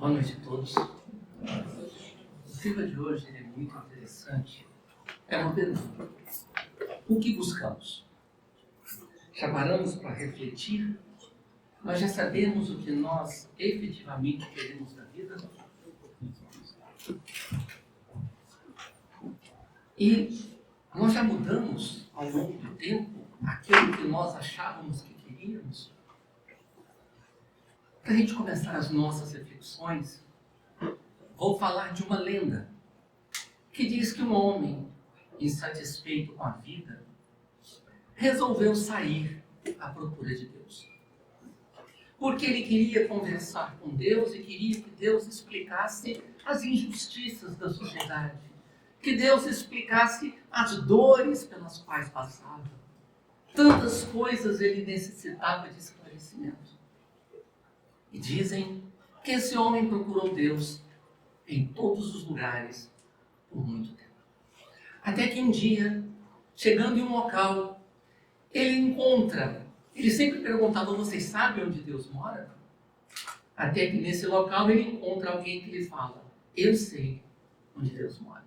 Boa noite a todos. O tema de hoje é muito interessante. É uma pergunta. O que buscamos? Já paramos para refletir? Nós já sabemos o que nós efetivamente queremos da vida? E nós já mudamos ao longo do tempo aquilo que nós achávamos que queríamos? Para a gente começar as nossas reflexões, vou falar de uma lenda que diz que um homem, insatisfeito com a vida, resolveu sair à procura de Deus. Porque ele queria conversar com Deus e queria que Deus explicasse as injustiças da sociedade, que Deus explicasse as dores pelas quais passava. Tantas coisas ele necessitava de esclarecimento. E dizem que esse homem procurou Deus em todos os lugares por muito tempo. Até que um dia, chegando em um local, ele sempre perguntava: vocês sabem onde Deus mora? Até que nesse local ele encontra alguém que lhe fala: eu sei onde Deus mora.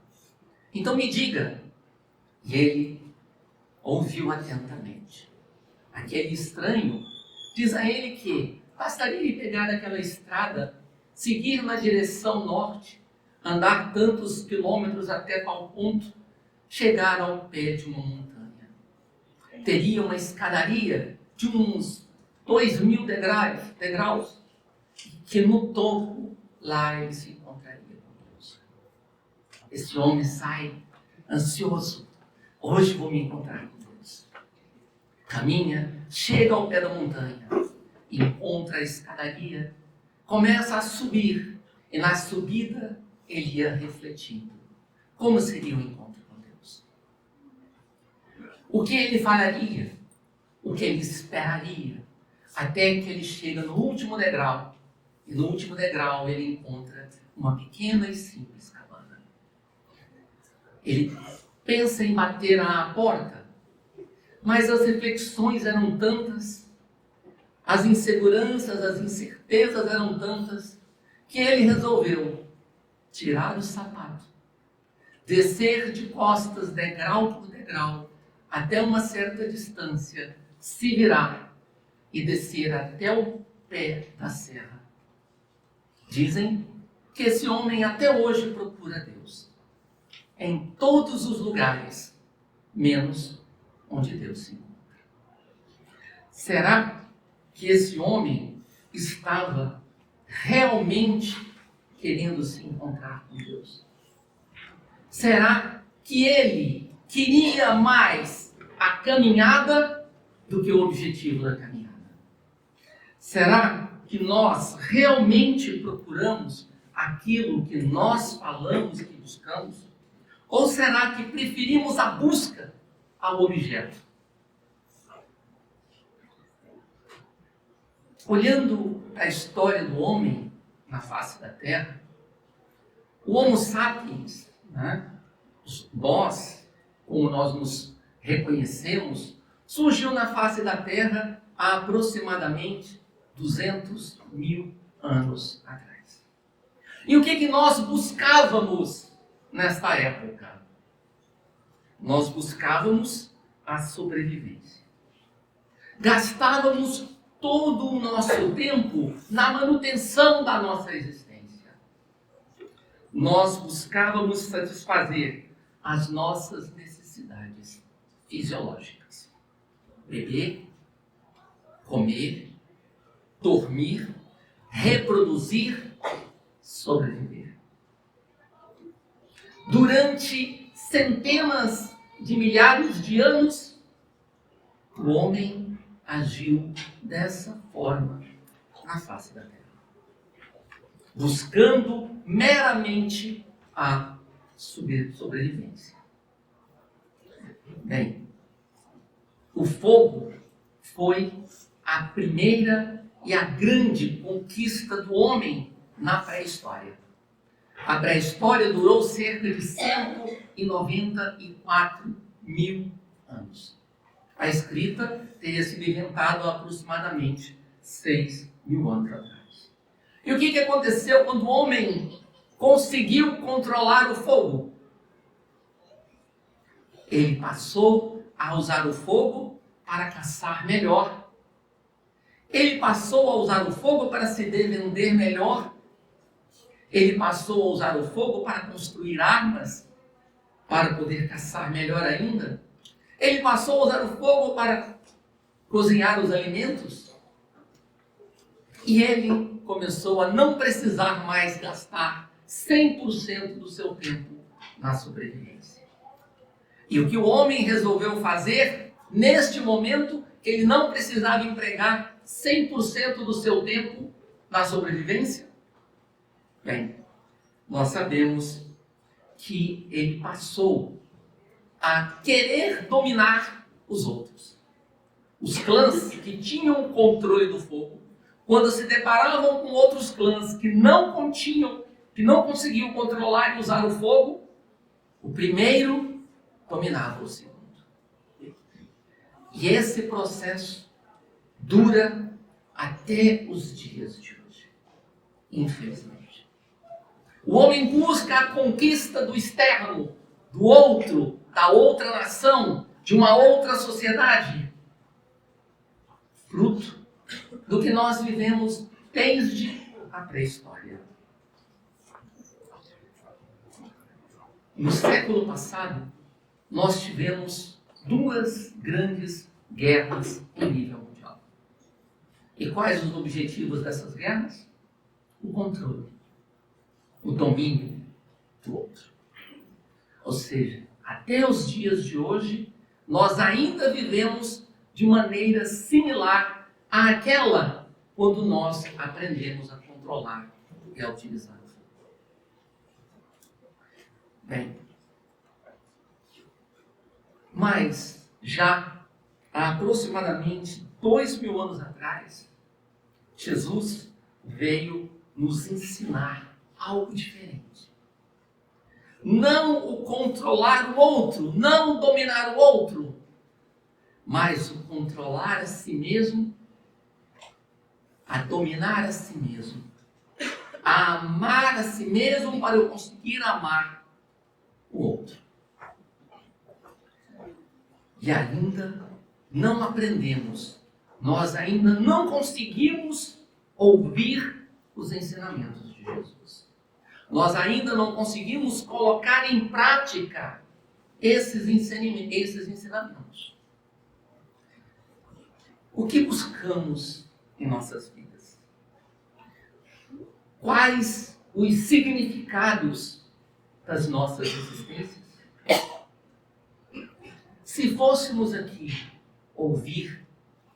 Então me diga. E ele ouviu atentamente. Aquele estranho diz a ele que bastaria ele pegar aquela estrada, seguir na direção norte, andar tantos quilômetros até tal ponto, chegar ao pé de uma montanha. Teria uma escadaria de uns 2.000 degraus, que no topo, lá ele se encontraria com Deus. Esse homem sai ansioso. Hoje vou me encontrar com Deus. Caminha, chega ao pé da montanha, encontra a escadaria, começa a subir, e na subida ele ia refletindo como seria o encontro com Deus. O que ele falaria, o que ele esperaria, até que ele chega no último degrau, e no último degrau ele encontra uma pequena e simples cabana. Ele pensa em bater à porta, mas as reflexões eram tantas, as inseguranças, as incertezas eram tantas, que ele resolveu tirar o sapato, descer de costas, degrau por degrau, até uma certa distância, se virar e descer até o pé da serra. Dizem que esse homem até hoje procura Deus, em todos os lugares, menos onde Deus se encontra. Será que esse homem estava realmente querendo se encontrar com Deus? Será que ele queria mais a caminhada do que o objetivo da caminhada? Será que nós realmente procuramos aquilo que nós falamos que buscamos? Ou será que preferimos a busca ao objeto? Olhando a história do homem na face da Terra, o Homo sapiens, nós, como nós nos reconhecemos, surgiu na face da Terra há aproximadamente 200.000 anos atrás. E o que nós buscávamos nesta época? Nós buscávamos a sobrevivência. Gastávamos todo o nosso tempo na manutenção da nossa existência. nós buscávamos satisfazer as nossas necessidades fisiológicas. Beber, comer, dormir, reproduzir, sobreviver. Durante centenas de milhares de anos, o homem agiu dessa forma na face da terra, buscando meramente a sobrevivência. Bem, o fogo foi a primeira e a grande conquista do homem na pré-história. A pré-história durou cerca de 194 mil anos. A escrita teria sido inventada há aproximadamente 6 mil anos atrás. E o que aconteceu quando o homem conseguiu controlar o fogo? Ele passou a usar o fogo para caçar melhor. Ele passou a usar o fogo para se defender melhor. Ele passou a usar o fogo para construir armas, para poder caçar melhor ainda. Ele passou a usar o fogo para cozinhar os alimentos. E ele começou a não precisar mais gastar 100% do seu tempo na sobrevivência. E o que o homem resolveu fazer, neste momento, que ele não precisava empregar 100% do seu tempo na sobrevivência? Bem, nós sabemos que ele passou a querer dominar os outros. Os clãs que tinham o controle do fogo, quando se deparavam com outros clãs que não conseguiam controlar e usar o fogo, o primeiro dominava o segundo. E esse processo dura até os dias de hoje, infelizmente. O homem busca a conquista do externo, do outro, da outra nação, de uma outra sociedade, fruto do que nós vivemos desde a pré-história. No século passado, nós tivemos 2 grandes guerras em nível mundial. E quais os objetivos dessas guerras? O controle, o domínio do outro. Ou seja, até os dias de hoje, nós ainda vivemos de maneira similar àquela quando nós aprendemos a controlar e a utilizar o fogo. Bem, mas já há aproximadamente 2000 anos atrás, Jesus veio nos ensinar algo diferente. Não o controlar o outro, não dominar o outro, mas o controlar a si mesmo, a dominar a si mesmo, a amar a si mesmo para eu conseguir amar o outro. E ainda não aprendemos, nós ainda não conseguimos ouvir os ensinamentos de Jesus. Nós ainda não conseguimos colocar em prática esses ensinamentos. O que buscamos em nossas vidas? Quais os significados das nossas existências? Se fôssemos aqui ouvir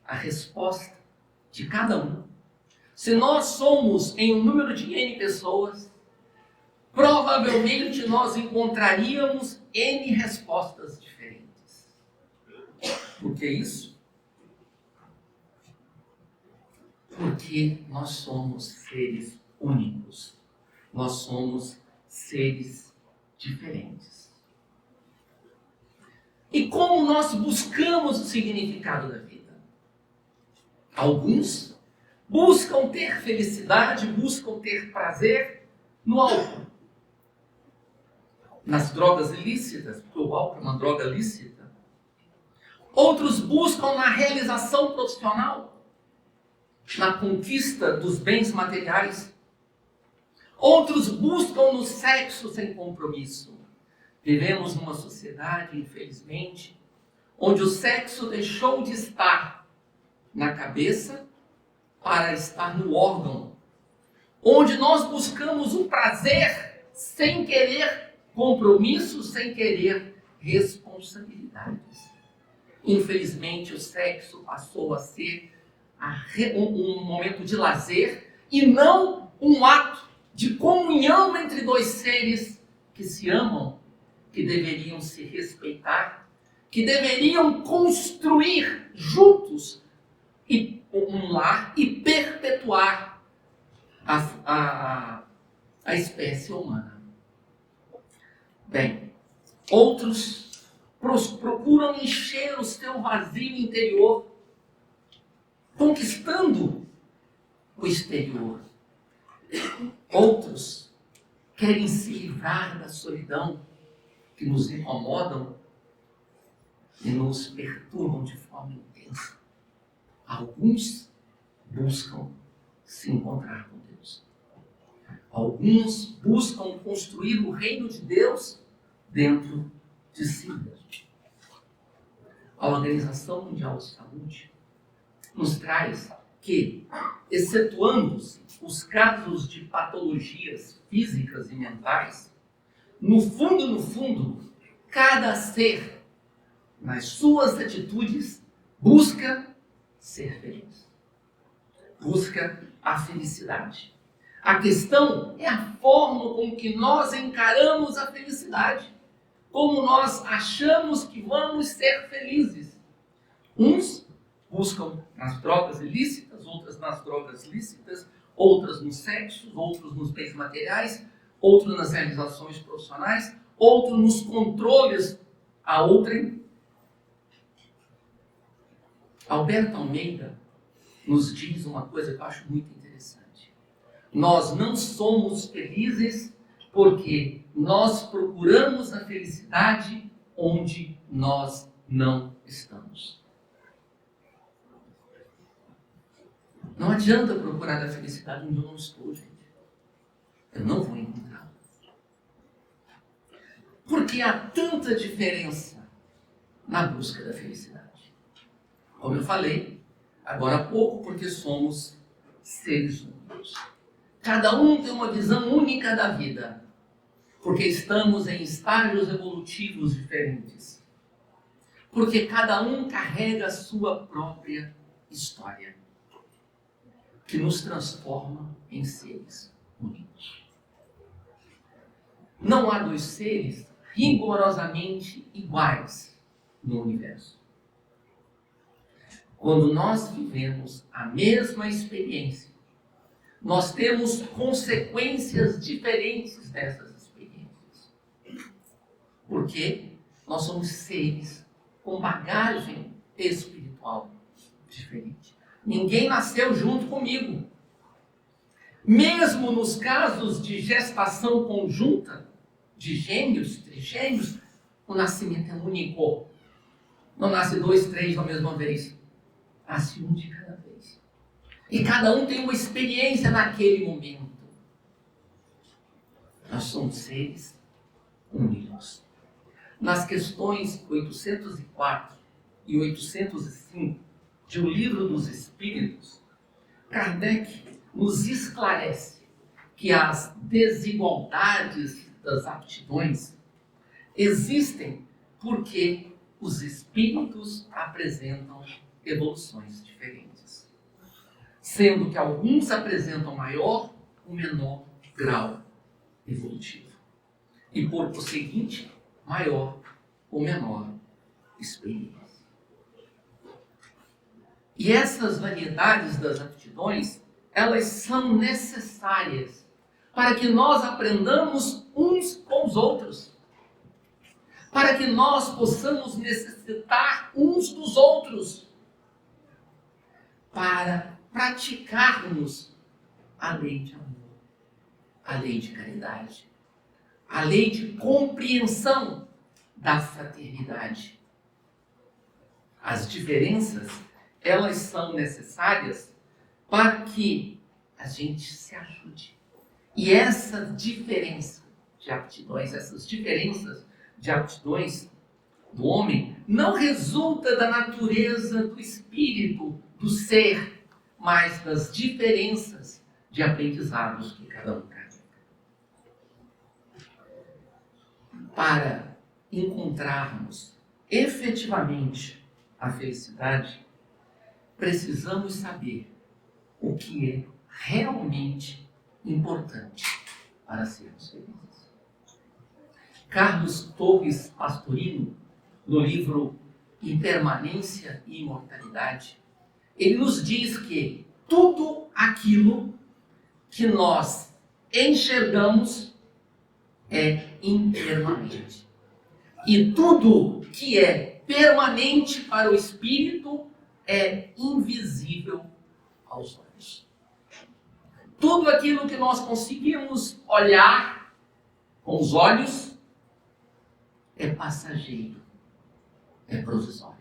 a resposta de cada um, se nós somos em um número de N pessoas, provavelmente nós encontraríamos N respostas diferentes. Por que isso? Porque nós somos seres únicos. Nós somos seres diferentes. E como nós buscamos o significado da vida? Alguns buscam ter felicidade, buscam ter prazer no álcool, nas drogas ilícitas, porque o álcool é uma droga lícita. Outros buscam na realização profissional, na conquista dos bens materiais. Outros buscam no sexo sem compromisso. Vivemos numa sociedade, infelizmente, onde o sexo deixou de estar na cabeça para estar no órgão. Onde nós buscamos o prazer sem querer compromisso, sem querer responsabilidades. Infelizmente, o sexo passou a ser um momento de lazer e não um ato de comunhão entre dois seres que se amam, que deveriam se respeitar, que deveriam construir juntos um lar e perpetuar a espécie humana. Bem, outros procuram encher o seu vazio interior, conquistando o exterior. Outros querem se livrar da solidão que nos incomodam e nos perturbam de forma intensa. Alguns buscam se encontrar com Deus. Alguns buscam construir o reino de Deus dentro de si mesmo. A Organização Mundial de Saúde nos traz que, excetuando-se os casos de patologias físicas e mentais, no fundo, cada ser, nas suas atitudes, busca ser feliz. Busca a felicidade. A questão é a forma com que nós encaramos a felicidade. Como nós achamos que vamos ser felizes. Uns buscam nas drogas ilícitas, outras nas drogas lícitas, outras no sexo, outros nos bens materiais, outros nas realizações profissionais, outros nos controles a outrem. Alberto Almeida nos diz uma coisa que eu acho muito interessante. Nós não somos felizes porque nós procuramos a felicidade onde nós não estamos. Não adianta procurar a felicidade onde eu não estou, gente. Eu não vou encontrá-la. Porque há tanta diferença na busca da felicidade. Como eu falei agora há pouco, porque somos seres humanos. Cada um tem uma visão única da vida, porque estamos em estágios evolutivos diferentes. Porque cada um carrega a sua própria história, que nos transforma em seres únicos. Não há dois seres rigorosamente iguais no universo. Quando nós vivemos a mesma experiência, nós temos consequências diferentes dessas experiências. Porque nós somos seres com bagagem espiritual diferente. Ninguém nasceu junto comigo. Mesmo nos casos de gestação conjunta, de gêmeos, trigêmeos, o nascimento é único. Não nasce 2, 3 da mesma vez. Nasce um de cada vez. E cada um tem uma experiência naquele momento. Nós somos seres únicos. Nas questões 804 e 805 de O Livro dos Espíritos, Kardec nos esclarece que as desigualdades das aptidões existem porque os espíritos apresentam evoluções diferentes, sendo que alguns apresentam maior ou menor grau evolutivo e, por conseguinte, maior ou menor experiência. E essas variedades das aptidões, elas são necessárias para que nós aprendamos uns com os outros, para que nós possamos necessitar uns dos outros, para praticarmos a lei de amor, a lei de caridade, a lei de compreensão da fraternidade. As diferenças, elas são necessárias para que a gente se ajude E essa diferença de aptidões, essas diferenças de aptidões do homem, não resulta da natureza do espírito, do ser, mas das diferenças de aprendizados que cada um carrega. Para encontrarmos efetivamente a felicidade, precisamos saber o que é realmente importante para sermos felizes. Carlos Torres Pastorino, no livro Impermanência e Imortalidade, ele nos diz que tudo aquilo que nós enxergamos é impermanente. E tudo que é permanente para o espírito é invisível aos olhos. Tudo aquilo que nós conseguimos olhar com os olhos é passageiro, é provisório.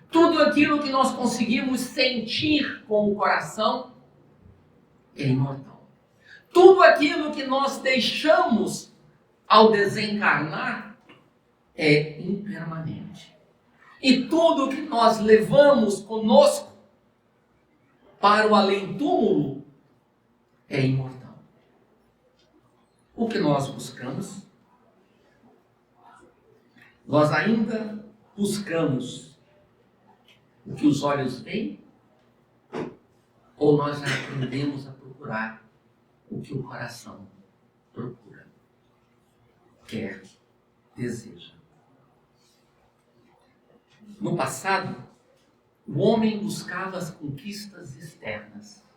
Tudo aquilo que nós conseguimos sentir com o coração é imortal. Tudo aquilo que nós deixamos ao desencarnar é impermanente. E tudo que nós levamos conosco para o além-túmulo é imortal. O que nós buscamos? Nós ainda buscamos o que os olhos veem? Ou nós já aprendemos a procurar o que o coração procura, quer, deseja? No passado, o homem buscava as conquistas externas.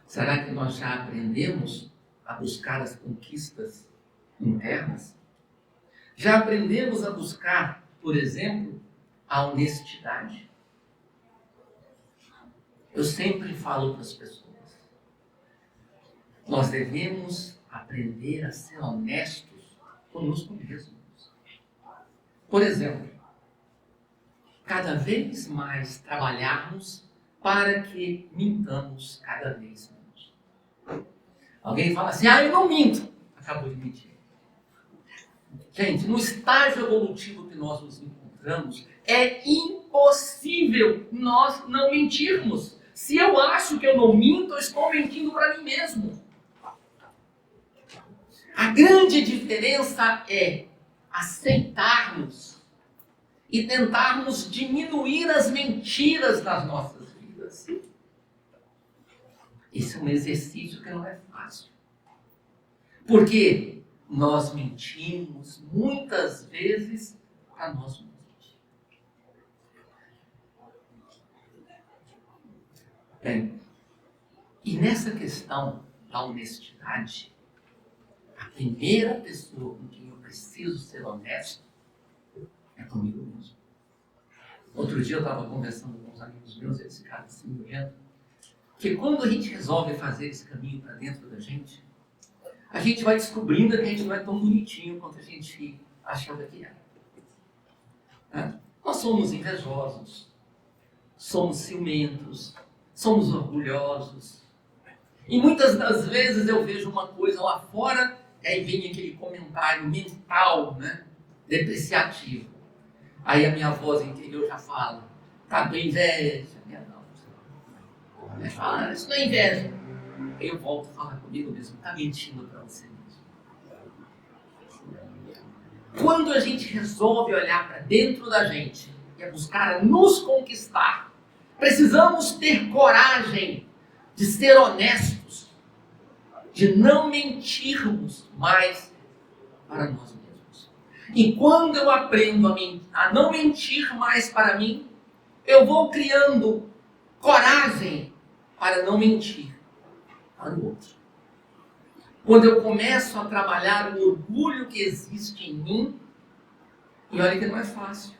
Será que nós já aprendemos a buscar as conquistas internas? Já aprendemos a buscar, por exemplo, a honestidade? Eu sempre falo para as pessoas, nós devemos aprender a ser honestos conosco mesmos. Por exemplo, cada vez mais trabalharmos para que mintamos cada vez menos. Alguém fala assim, eu não minto. Acabou de mentir. Gente, no estágio evolutivo que nós nos encontramos, é impossível nós não mentirmos. Se eu acho que eu não minto, eu estou mentindo para mim mesmo. A grande diferença é aceitarmos e tentarmos diminuir as mentiras das nossas vidas. Esse é um exercício que não é fácil. Porque nós mentimos muitas vezes para nós mesmos. Bem, e nessa questão da honestidade, a primeira pessoa com quem eu preciso ser honesto é comigo mesmo. Outro dia eu estava conversando com uns amigos meus, eles ficaram assim me vendo, que quando a gente resolve fazer esse caminho para dentro da gente, a gente vai descobrindo que a gente não é tão bonitinho quanto a gente achava que era. Nós somos invejosos, somos ciumentos, somos orgulhosos. E muitas das vezes eu vejo uma coisa lá fora, e aí vem aquele comentário mental, depreciativo. Aí a minha voz interior já fala, tá com inveja. Ela fala, isso não é inveja. Aí eu volto a falar comigo mesmo, tá mentindo para você mesmo. Quando a gente resolve olhar para dentro da gente e buscar nos conquistar, precisamos ter coragem de ser honestos, de não mentirmos mais para nós mesmos. E quando eu aprendo a não mentir mais para mim, eu vou criando coragem para não mentir para o outro. Quando eu começo a trabalhar o orgulho que existe em mim, e olha que não é fácil.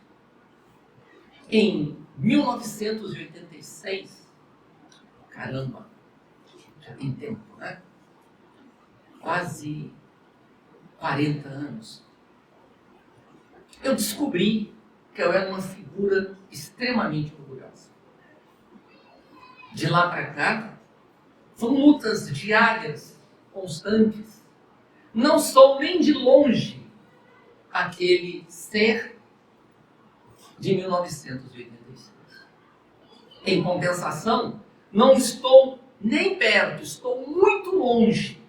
Em 1986, caramba, já tem tempo, Quase 40 anos. Eu descobri que eu era uma figura extremamente orgulhosa. De lá para cá, São lutas diárias, constantes. Não sou nem de longe aquele ser de 1986. Em compensação, não estou nem perto, estou muito longe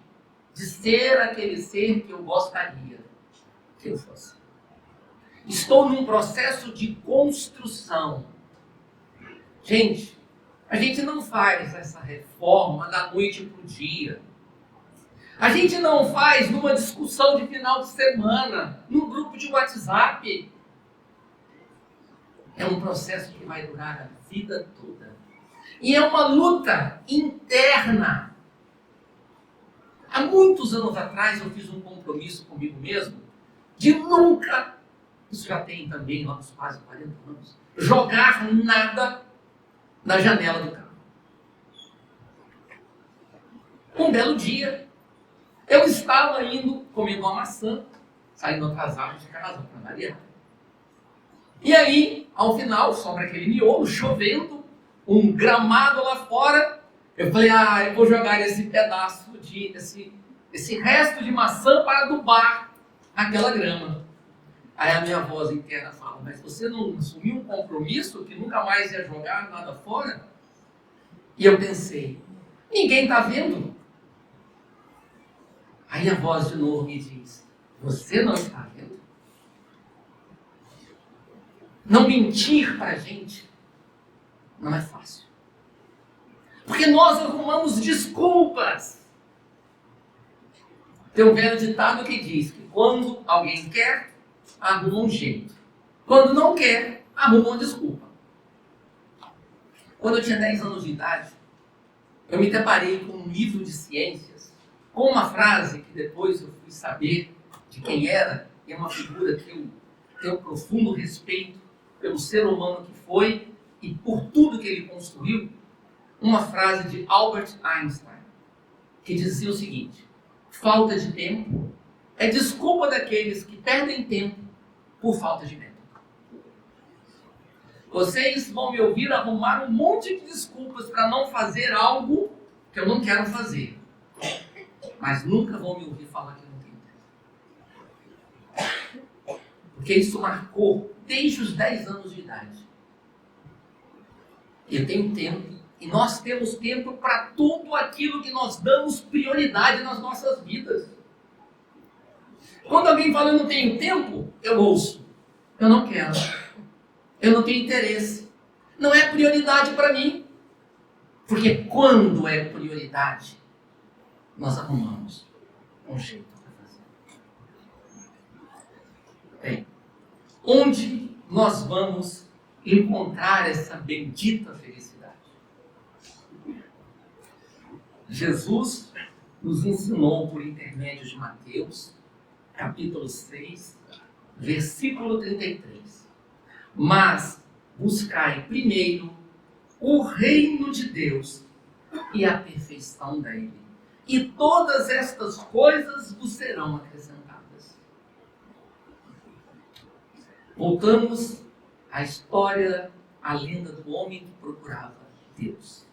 de ser aquele ser que eu gostaria que eu fosse. Estou num processo de construção. Gente, a gente não faz essa reforma da noite para o dia. A gente não faz numa discussão de final de semana, num grupo de WhatsApp. É um processo que vai durar a vida toda. E é uma luta interna. Há muitos anos atrás eu fiz um compromisso comigo mesmo de nunca, isso já tem também lá nos quase 40 anos, jogar nada na janela do carro. Um belo dia, eu estava indo comendo uma maçã, saindo atrasado de casa para variar. E aí, ao final, sobra aquele miolo, chovendo, um gramado lá fora. Eu falei, eu vou jogar esse pedaço esse resto de maçã para adubar aquela grama. Aí a minha voz interna fala, mas você não assumiu um compromisso que nunca mais ia jogar nada fora? E eu pensei, ninguém está vendo. Aí a voz de novo me diz, você não está vendo? Não mentir para a gente não é fácil. Porque nós arrumamos desculpas. Tem um velho ditado que diz que quando alguém quer, arruma um jeito. Quando não quer, arruma uma desculpa. Quando eu tinha 10 anos de idade, eu me deparei com um livro de ciências, com uma frase que depois eu fui saber de quem era, e é uma figura que eu tenho profundo respeito pelo ser humano que foi e por tudo que ele construiu, uma frase de Albert Einstein, que dizia o seguinte: falta de tempo é desculpa daqueles que perdem tempo por falta de método. Vocês vão me ouvir arrumar um monte de desculpas para não fazer algo que eu não quero fazer, mas nunca vão me ouvir falar que eu não tenho tempo. Porque isso marcou desde os 10 anos de idade. Eu tenho tempo. E nós temos tempo para tudo aquilo que nós damos prioridade nas nossas vidas. Quando alguém fala eu não tenho tempo, eu ouço. Eu não quero. Eu não tenho interesse. Não é prioridade para mim. Porque quando é prioridade, nós arrumamos um jeito para fazer. Bem, onde nós vamos encontrar essa bendita felicidade? Jesus nos ensinou por intermédio de Mateus, capítulo 6, versículo 33. Mas buscai primeiro o reino de Deus e a perfeição dele, e todas estas coisas vos serão acrescentadas. Voltamos à história, à lenda do homem que procurava Deus.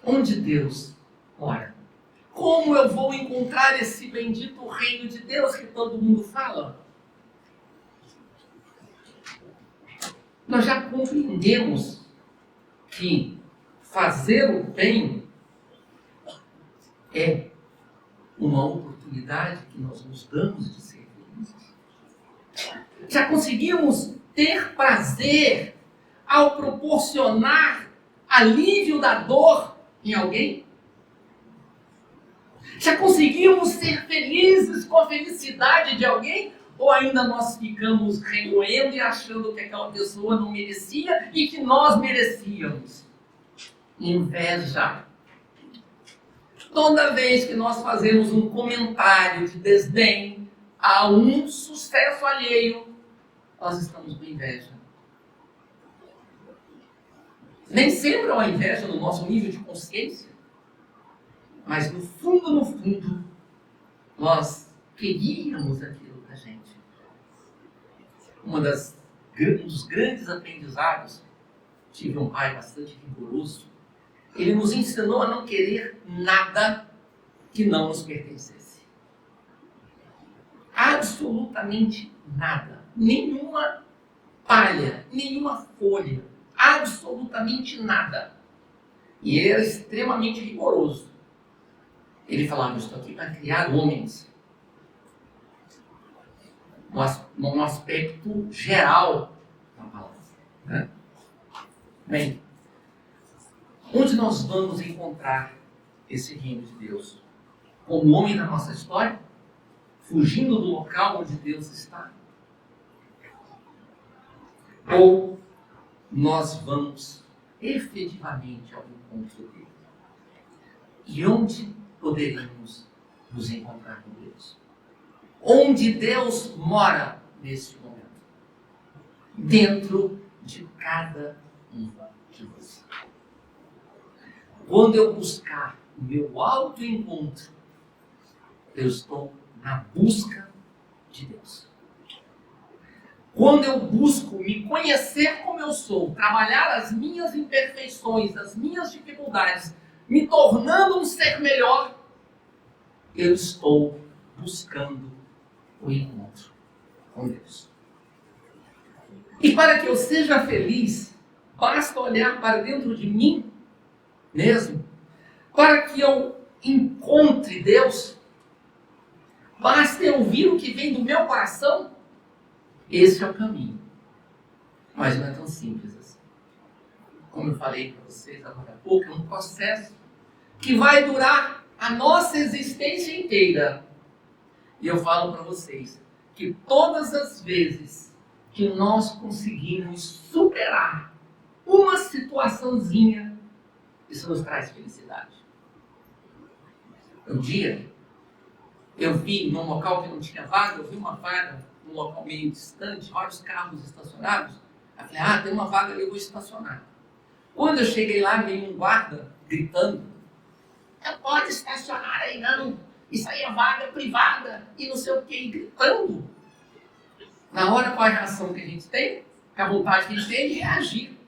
Onde Deus mora? Como eu vou encontrar esse bendito reino de Deus que todo mundo fala? Nós já compreendemos que fazer o bem é uma oportunidade que nós nos damos de ser felizes. Já conseguimos ter prazer ao proporcionar alívio da dor em alguém? Já conseguimos ser felizes com a felicidade de alguém? Ou ainda nós ficamos remoendo e achando que aquela pessoa não merecia e que nós merecíamos? Inveja. Toda vez que nós fazemos um comentário de desdém a um sucesso alheio, nós estamos com inveja. Nem sempre é uma inveja no nosso nível de consciência, mas no fundo, nós queríamos aquilo pra gente. Um dos grandes aprendizados, tive um pai bastante rigoroso, Ele nos ensinou a não querer nada que não nos pertencesse. Absolutamente nada. Nenhuma palha, nenhuma folha. Absolutamente nada. E ele era extremamente rigoroso. Ele falava, eu estou aqui para criar homens. Num aspecto geral da palavra. Né? Bem, onde nós vamos encontrar esse reino de Deus? Como homem da nossa história? Fugindo do local onde Deus está? Ou nós vamos efetivamente ao encontro dele? E onde poderíamos nos encontrar com Deus? Onde Deus mora nesse momento? Dentro de cada um de vocês. Quando eu buscar o meu autoencontro, eu estou na busca de Deus. Quando eu busco me conhecer como eu sou, trabalhar as minhas imperfeições, as minhas dificuldades, me tornando um ser melhor, eu estou buscando o encontro com Deus. E para que eu seja feliz, basta olhar para dentro de mim mesmo, para que eu encontre Deus, basta eu ouvir o que vem do meu coração. Esse é o caminho. Mas não é tão simples assim. Como eu falei para vocês agora há pouco, é um processo que vai durar a nossa existência inteira. E eu falo para vocês que todas as vezes que nós conseguimos superar uma situaçãozinha, isso nos traz felicidade. Um dia, eu vi num local que não tinha vaga, eu vi uma vaga num local meio distante, vários carros estacionados. Eu falei, tem uma vaga ali, eu vou estacionar. Quando eu cheguei lá, veio um guarda gritando, não pode estacionar aí não, isso aí é vaga privada, e não sei o que, gritando. Na hora, qual é a reação que a gente tem? A vontade que a gente tem é de reagir.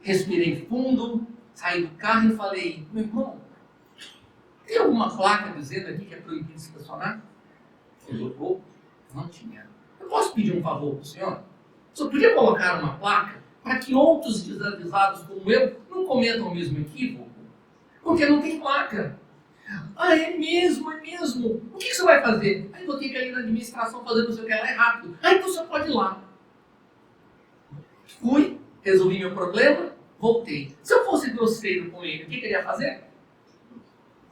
Respirei fundo, saí do carro e falei, meu irmão, tem alguma placa dizendo aqui que é proibido estacionar? Ele olhou, não tinha. Eu posso pedir um favor para o senhor? O senhor podia colocar uma placa para que outros desavisados como eu não cometam o mesmo equívoco? Porque não tem placa. É mesmo, é mesmo. O que você vai fazer? Aí vou ter que ir na administração fazer não sei o que lá, é rápido. Então o senhor pode ir lá. Fui, resolvi meu problema, voltei. Se eu fosse grosseiro com ele, o que ele ia fazer?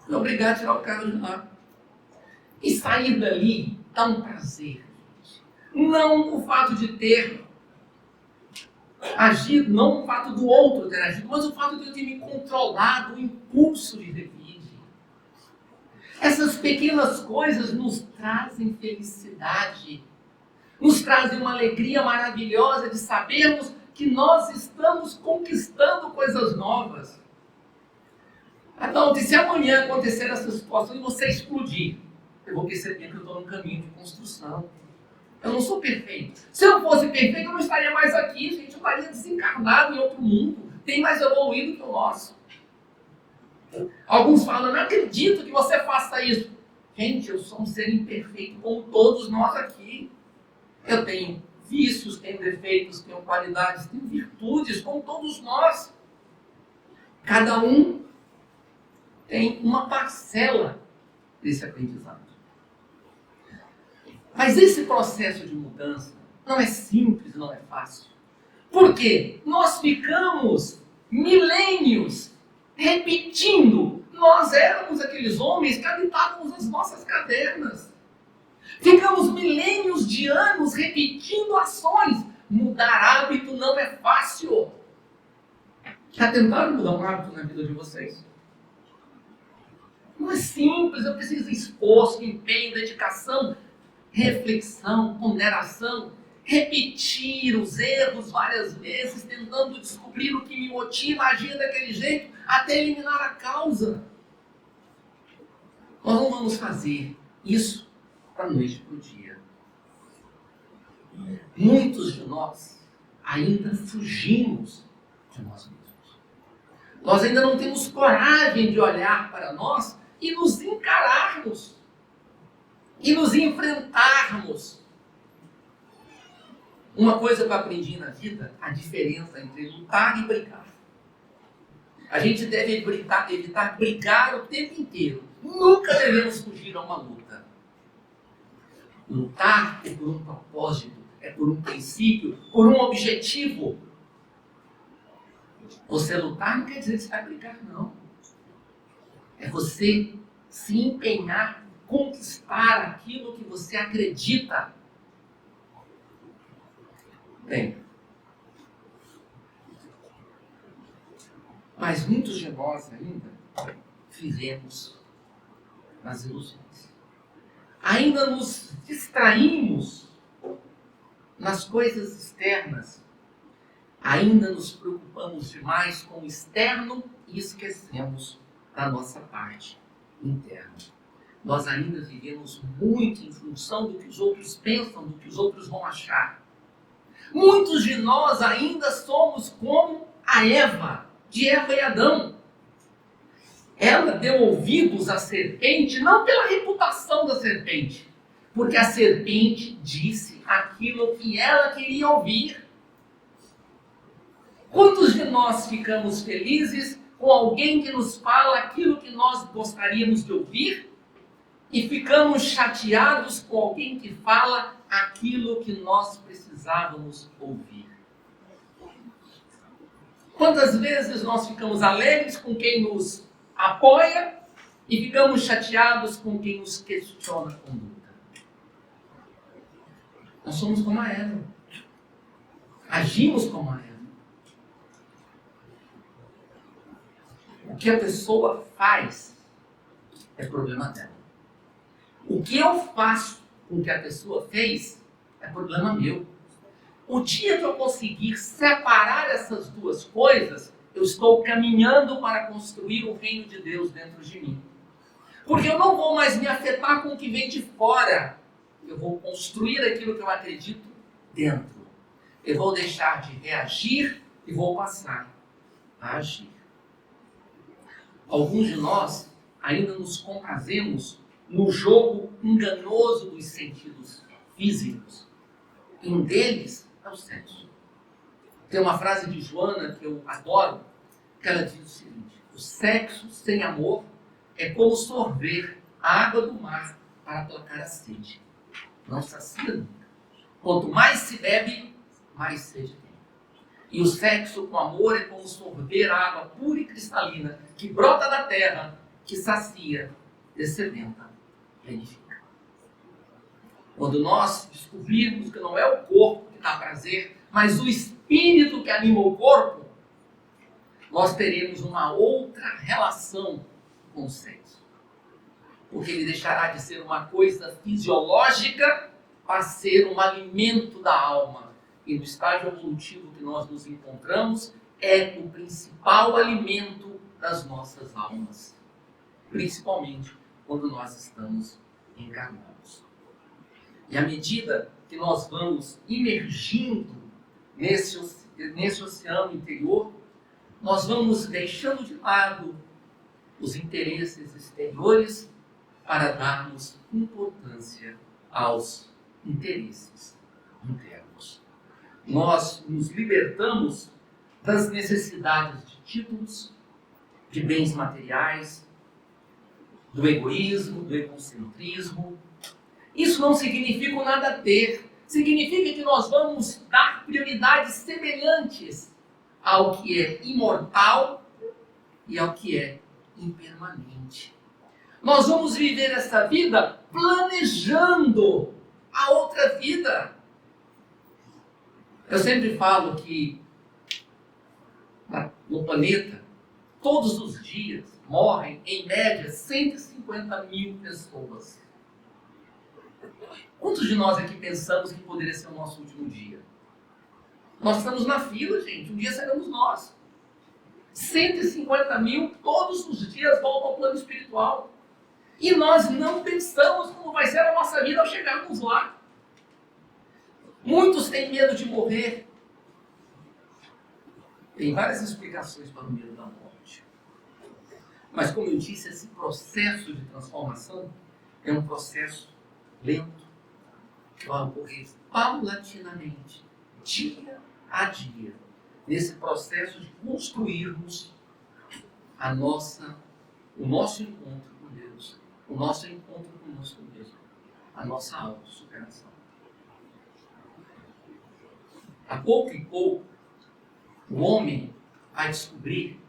Fui obrigado a tirar o carro de lá. E sair dali dá um prazer. Não o fato de ter agido, não o fato do outro ter agido, mas o fato de eu ter me controlado, o impulso de revide. Essas pequenas coisas nos trazem felicidade, nos trazem uma alegria maravilhosa de sabermos que nós estamos conquistando coisas novas. Então, se amanhã acontecer essa situação e você explodir, eu vou perceber que eu estou num caminho de construção. Eu não sou perfeito. Se eu fosse perfeito, eu não estaria mais aqui, gente. Eu estaria desencarnado em outro mundo. Tem mais evoluído que o nosso. Alguns falam, não acredito que você faça isso. Gente, eu sou um ser imperfeito como todos nós aqui. Eu tenho vícios, tenho defeitos, tenho qualidades, tenho virtudes, como todos nós. Cada um tem uma parcela desse aprendizado. Mas esse processo de mudança não é simples, não é fácil. Por quê? Nós ficamos milênios repetindo. Nós éramos aqueles homens que habitávamos as nossas cavernas. Ficamos milênios de anos repetindo ações. Mudar hábito não é fácil. Já tentaram mudar um hábito na vida de vocês? Não é simples, eu preciso de esforço, empenho, dedicação, reflexão, ponderação, repetir os erros várias vezes, tentando descobrir o que me motiva a agir daquele jeito, até eliminar a causa. Nós não vamos fazer isso da noite para o dia. Muitos de nós ainda fugimos de nós mesmos. Nós ainda não temos coragem de olhar para nós e nos encararmos. E nos enfrentarmos. Uma coisa que eu aprendi na vida, a diferença entre lutar e brigar. A gente deve evitar brigar o tempo inteiro. Nunca devemos fugir a uma luta. Lutar é por um propósito, é por um princípio, por um objetivo. Você lutar não quer dizer que você vai brigar, não. É você se empenhar, conquistar aquilo que você acredita. Bem, mas muitos de nós ainda vivemos nas ilusões. Ainda nos distraímos nas coisas externas. Ainda nos preocupamos demais com o externo e esquecemos da nossa parte interna. Nós ainda vivemos muito em função do que os outros pensam, do que os outros vão achar. Muitos de nós ainda somos como a Eva, de Eva e Adão. Ela deu ouvidos à serpente, não pela reputação da serpente, porque a serpente disse aquilo que ela queria ouvir. Quantos de nós ficamos felizes com alguém que nos fala aquilo que nós gostaríamos de ouvir e ficamos chateados com alguém que fala aquilo que nós precisávamos ouvir? Quantas vezes nós ficamos alegres com quem nos apoia e ficamos chateados com quem nos questiona a conduta? Nós somos como a Eva. Agimos como a Eva. O que a pessoa faz é problema dela. O que eu faço com o que a pessoa fez é problema meu. O dia que eu conseguir separar essas duas coisas, eu estou caminhando para construir o reino de Deus dentro de mim. Porque eu não vou mais me afetar com o que vem de fora. Eu vou construir aquilo que eu acredito dentro. Eu vou deixar de reagir e vou passar a agir. Alguns de nós ainda nos comprazemos no jogo enganoso dos sentidos físicos. E um deles é o sexo. Tem uma frase de Joana que eu adoro, que ela diz o seguinte: o sexo sem amor é como sorver a água do mar para aplacar a sede. Não sacia nunca. Quanto mais se bebe, mais sede tem. E o sexo com amor é como sorver a água pura e cristalina que brota da terra, que sacia, dessedenta, plenifica. Quando nós descobrirmos que não é o corpo que dá prazer, mas o espírito que anima o corpo, nós teremos uma outra relação com o sexo. Porque ele deixará de ser uma coisa fisiológica para ser um alimento da alma. E no estágio evolutivo que nós nos encontramos, é o principal alimento das nossas almas. Principalmente quando nós estamos encarnados. E à medida que nós vamos imergindo nesse oceano interior, nós vamos deixando de lado os interesses exteriores para darmos importância aos interesses internos. Nós nos libertamos das necessidades de títulos, de bens materiais, do egoísmo, do egocentrismo. Isso não significa o nada a ter. Significa que nós vamos dar prioridades semelhantes ao que é imortal e ao que é impermanente. Nós vamos viver essa vida planejando a outra vida. Eu sempre falo que no planeta, todos os dias, morrem, em média, 150 mil pessoas. Quantos de nós aqui pensamos que poderia ser o nosso último dia? Nós estamos na fila, gente. Um dia seremos nós. 150 mil todos os dias voltam ao plano espiritual. E nós não pensamos como vai ser a nossa vida ao chegarmos lá. Muitos têm medo de morrer. Tem várias explicações para o medo da morte. Mas, como eu disse, esse processo de transformação é um processo lento, que vai ocorrer paulatinamente, dia a dia, nesse processo de construirmos o nosso encontro com Deus, o nosso encontro conosco mesmo, a nossa autossuperação. A pouco e pouco, o homem vai descobrir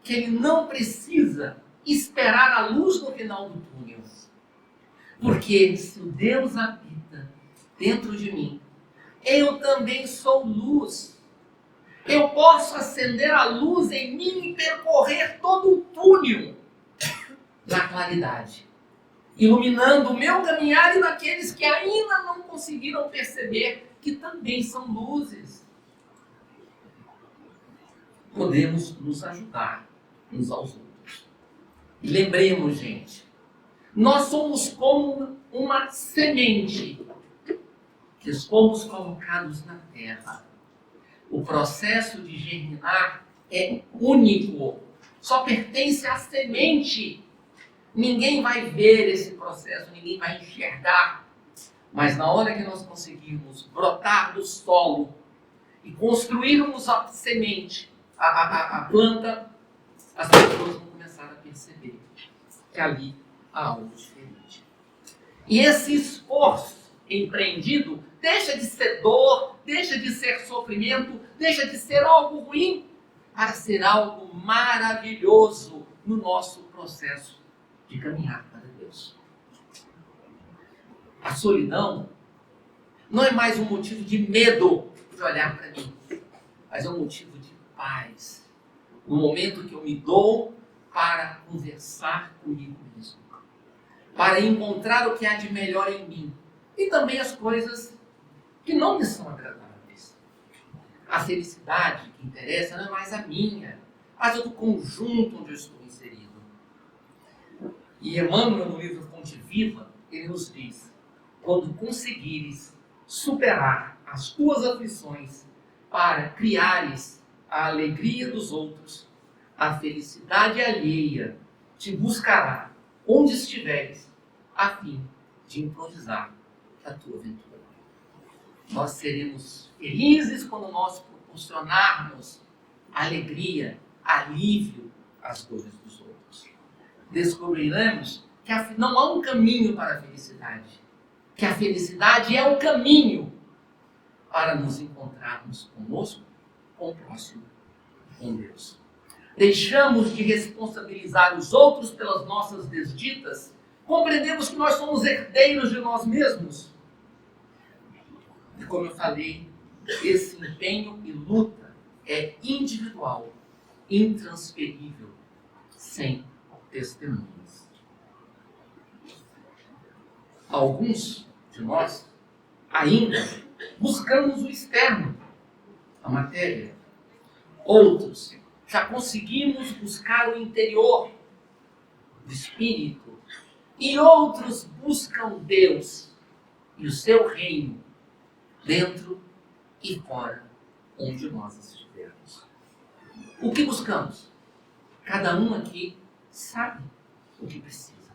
que ele não precisa esperar a luz no final do túnel. Porque se o Deus habita dentro de mim, eu também sou luz. Eu posso acender a luz em mim e percorrer todo o túnel da claridade, iluminando o meu caminhar e daqueles que ainda não conseguiram perceber que também são luzes. Podemos nos ajudar uns aos outros. E lembremos, gente, nós somos como uma semente que fomos colocados na terra. O processo de germinar é único. Só pertence à semente. Ninguém vai ver esse processo, ninguém vai enxergar. Mas na hora que nós conseguirmos brotar do solo e construirmos a semente, a planta, as pessoas vão começar a perceber que ali há algo diferente. E esse esforço empreendido deixa de ser dor, deixa de ser sofrimento, deixa de ser algo ruim, para ser algo maravilhoso no nosso processo de caminhar para Deus. A solidão não é mais um motivo de medo de olhar para mim, mas é um motivo de paz. No momento que eu me dou para conversar comigo mesmo, para encontrar o que há de melhor em mim e também as coisas que não me são agradáveis. A felicidade que interessa não é mais a minha, mas a do conjunto onde eu estou inserido. E Emmanuel, no livro Fonte Viva, ele nos diz: quando conseguires superar as tuas aflições para criares a alegria dos outros, a felicidade alheia te buscará onde estiveres, a fim de improvisar a tua aventura. Nós seremos felizes quando nós proporcionarmos alegria, alívio às dores dos outros. Descobriremos que não há um caminho para a felicidade, que a felicidade é o caminho para nos encontrarmos conosco, com o próximo, com Deus. Deixamos de responsabilizar os outros pelas nossas desditas, compreendemos que nós somos herdeiros de nós mesmos. E como eu falei, esse empenho e luta é individual, intransferível, sem testemunhas. Alguns de nós ainda buscamos o externo, a matéria. Outros já conseguimos buscar o interior, o espírito. E outros buscam Deus e o seu reino dentro e fora onde nós estivermos. O que buscamos? Cada um aqui sabe o que precisa.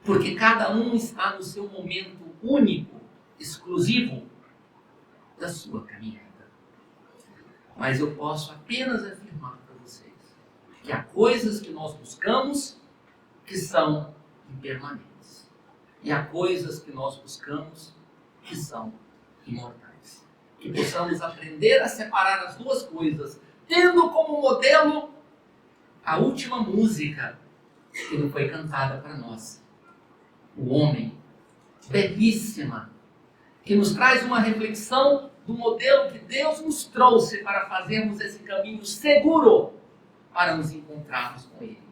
Porque cada um está no seu momento único, exclusivo da sua caminhada. Mas eu posso apenas afirmar para vocês que há coisas que nós buscamos que são impermanentes. E há coisas que nós buscamos que são imortais. Que possamos aprender a separar as duas coisas, tendo como modelo a última música que não foi cantada para nós. O Homem, belíssima, que nos traz uma reflexão do modelo que Deus nos trouxe para fazermos esse caminho seguro para nos encontrarmos com Ele.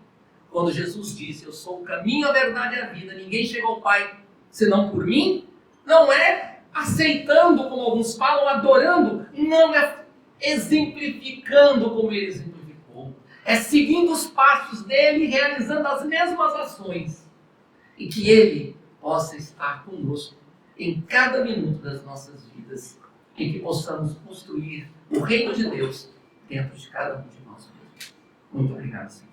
Quando Jesus disse: eu sou o caminho, a verdade e a vida, ninguém chega ao Pai senão por mim, não é aceitando, como alguns falam, adorando, não é exemplificando como Ele exemplificou, é seguindo os passos dele, realizando as mesmas ações, e que Ele possa estar conosco em cada minuto das nossas vidas, e que possamos construir o reino de Deus dentro de cada um de nós mesmos. Muito obrigado, Senhor.